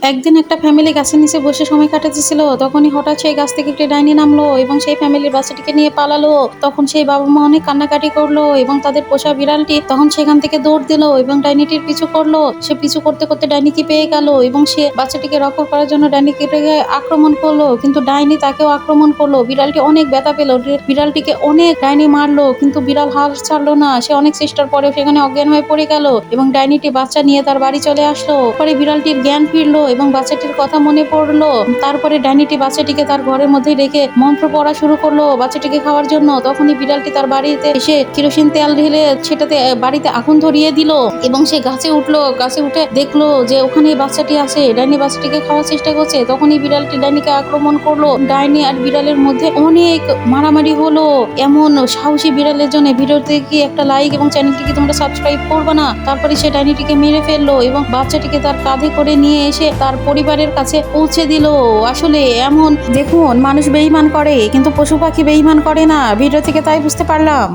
একদিন একটা ফ্যামিলি গাছের নিচে বসে সময় কাটাতেছিল, তখনই হঠাৎ সেই গাছ থেকে একটি ডাইনি নামলো এবং সেই ফ্যামিলির বাচ্চাটিকে নিয়ে পালালো। তখন সেই বাবা মা অনেক কান্নাকাটি করলো এবং তাদের পোষা বিড়ালটি তখন সেখান থেকে দৌড় দিল এবং ডাইনিটির পিছু করলো। সে পিছু করতে করতে ডাইনিকে পেয়ে গেল এবং সে বাচ্চাটিকে রক্ষা করার জন্য ডাইনিটিকে আক্রমণ করলো, কিন্তু ডাইনি তাকেও আক্রমণ করলো। বিড়ালটি অনেক ব্যথা পেল, বিড়ালটিকে অনেক ডাইনি মারলো, কিন্তু বিড়াল হাল ছাড়লো না। সে অনেক চেষ্টার পরে সেখানে অজ্ঞান হয়ে পড়ে গেল এবং ডাইনিটি বাচ্চা নিয়ে তার বাড়ি চলে আসলো। পরে বিড়ালটির জ্ঞান ফিরলো এবং বাচ্চাটির কথা মনে পড়লো। তারপরে ডাইনিটি বাচ্চাটিকে তার ঘরের মধ্যে রেখে মন্ত্র পড়া শুরু করলো বাচ্চাটিকে খাওয়ার জন্য। তখনই বিড়ালটি তার বাড়িতে এসে কেরোসিন তেল ঢেলে সেটাতে বাড়িতে আগুন ধরিয়ে দিল এবং সে গাছে উঠলো। গাছে উঠে দেখলো যে ওখানে বাচ্চাটি আছে। ডাইনি বাচ্চাটিকে খাওয়ার চেষ্টা করছে, তখনই বিড়ালটি ডাইনিকে আক্রমণ করলো। ডাইনি আর বিড়ালের মধ্যে অনেক মারামারি হলো। এমন সাহসী বিড়ালের জন্য ভিডিওতে কি একটা লাইক এবং চ্যানেলটিকে তোমরা সাবস্ক্রাইব করবে না? তারপরে সে ডাইনিটিকে মেরে ফেললো এবং বাচ্চাটিকে তার কাঁধে করে নিয়ে এসে তার পরিবারের কাছে পৌঁছে দিল। আসলে এমন দেখুন, মানুষ বেঈমান করে কিন্তু পশু পাখি বেঈমান করে না। ভিডিও থেকে তাই বুঝতে পারলাম।